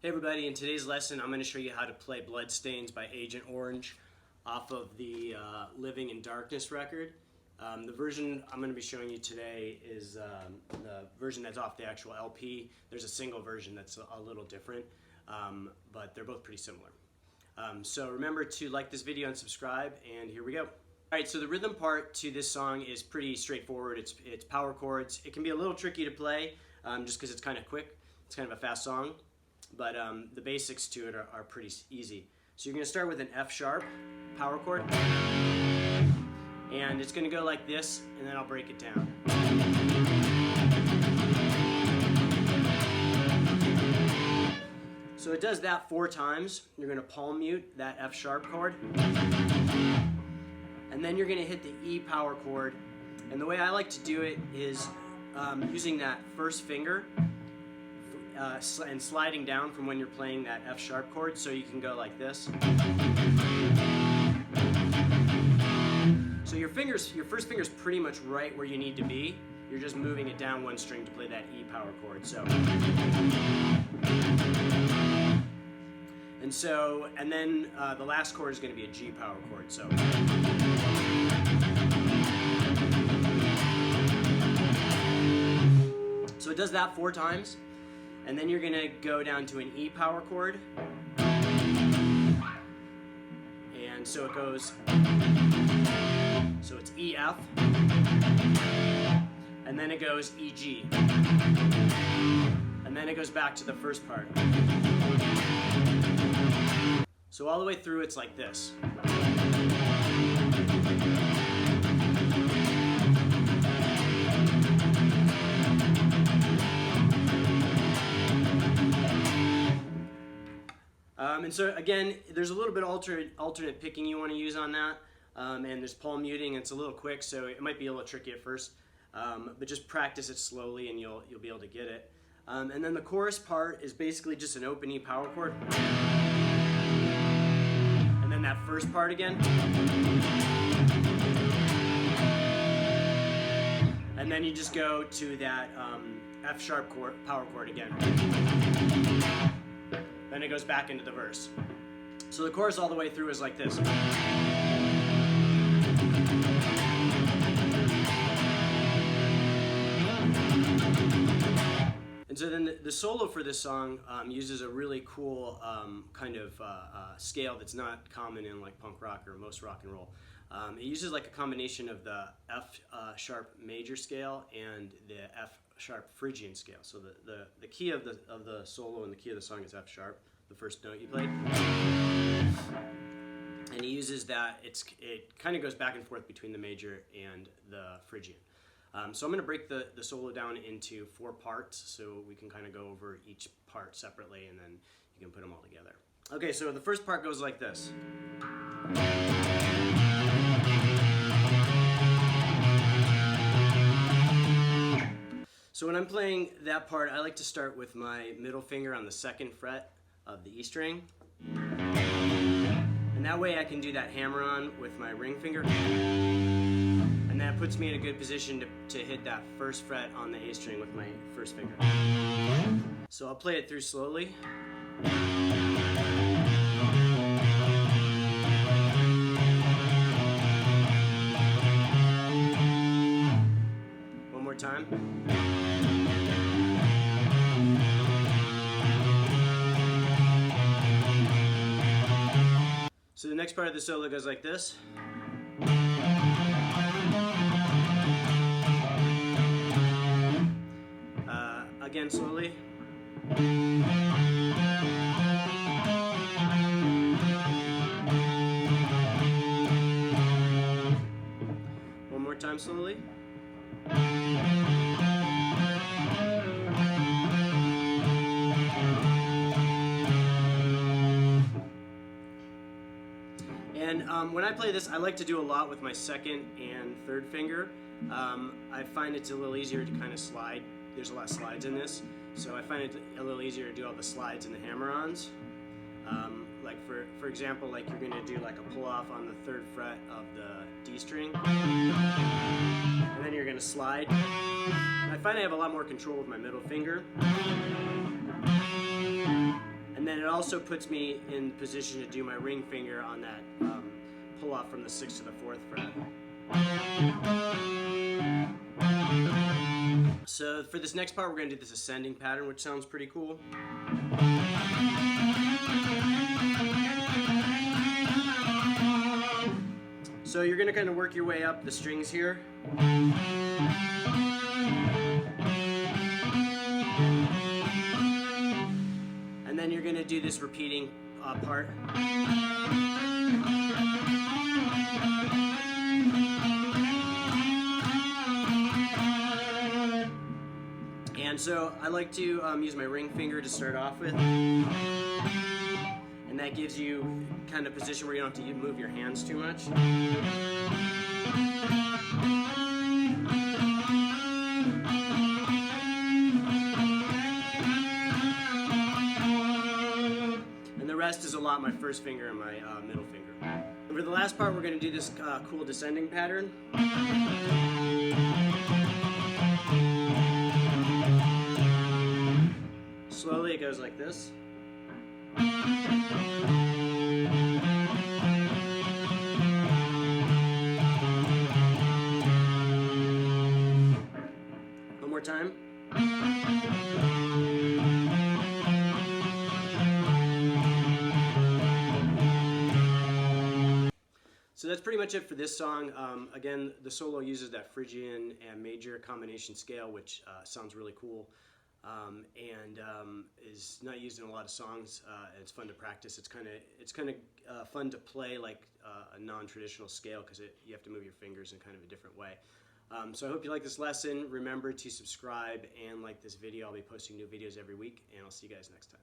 Hey everybody, in today's lesson I'm going to show you how to play Bloodstains by Agent Orange off of the Living in Darkness record. The version I'm going to be showing you today is the version that's off the actual LP. There's a single version that's a little different, but they're both pretty similar. So remember to like this video and subscribe, and here we go. Alright, so the rhythm part to this song is pretty straightforward. It's power chords. It can be a little tricky to play just because it's kind of quick. It's kind of a fast song. But the basics to it are pretty easy. So you're going to start with an F sharp power chord, and it's going to go like this, and then I'll break it down. So it does that 4 times. You're going to palm mute that F sharp chord, and then you're going to hit the E power chord. And the way I like to do it is using that first finger and sliding down from when you're playing that F sharp chord, so you can go like this. So your first finger's pretty much right where you need to be. You're just moving it down 1 string to play that E power chord. And then the last chord is going to be a G power chord. So it does that 4 times. And then you're going to go down to an E power chord. And so it goes, so it's E, F, and then it goes E, G. And then it goes back to the first part. So all the way through it's like this. And so again, there's a little bit of alternate picking you want to use on that, and there's palm muting. It's a little quick, so it might be a little tricky at first, but just practice it slowly, and you'll be able to get it. And then the chorus part is basically just an open E power chord, and then that first part again, and then you just go to that F sharp power chord again. Then it goes back into the verse. So the chorus all the way through is like this. And so then the solo for this song uses a really cool kind of scale that's not common in like punk rock or most rock and roll. It uses like a combination of the F sharp major scale and the F sharp Phrygian scale. So the key of the solo and the key of the song is F sharp, the first note you played. And he uses that, it kind of goes back and forth between the major and the Phrygian. So I'm going to break the solo down into 4 parts so we can kind of go over each part separately, and then you can put them all together. Okay, so the first part goes like this. So when I'm playing that part, I like to start with my middle finger on the 2nd fret of the E string. And that way I can do that hammer-on with my ring finger. And that puts me in a good position to hit that 1st fret on the A string with my 1st finger. So I'll play it through slowly. One more time. So the next part of the solo goes like this. Again, slowly. One more time, slowly. And when I play this, I like to do a lot with my 2nd and 3rd finger. I find it's a little easier to kind of slide. There's a lot of slides in this, so I find it a little easier to do all the slides and the hammer-ons. Like for example, like you're going to do like a pull-off on the 3rd fret of the D string, and then you're going to slide. And I find I have a lot more control with my middle finger. And then it also puts me in position to do my ring finger on that pull off from the 6th to the 4th fret. So for this next part, we're going to do this ascending pattern, which sounds pretty cool. So you're going to kind of work your way up the strings here. And then you're going to do this repeating part. And so I like to use my ring finger to start off with. And that gives you kind of position where you don't have to move your hands too much. And the rest is a lot my first finger and my middle finger. And for the last part, we're going to do this cool descending pattern. Slowly it goes like this. One more time. So that's pretty much it for this song. Again, the solo uses that Phrygian and major combination scale, which sounds really cool. And is not used in a lot of songs. It's fun to practice. It's kind of fun to play like a non-traditional scale because you have to move your fingers in kind of a different way. So I hope you like this lesson. Remember to subscribe and like this video. I'll be posting new videos every week, and I'll see you guys next time.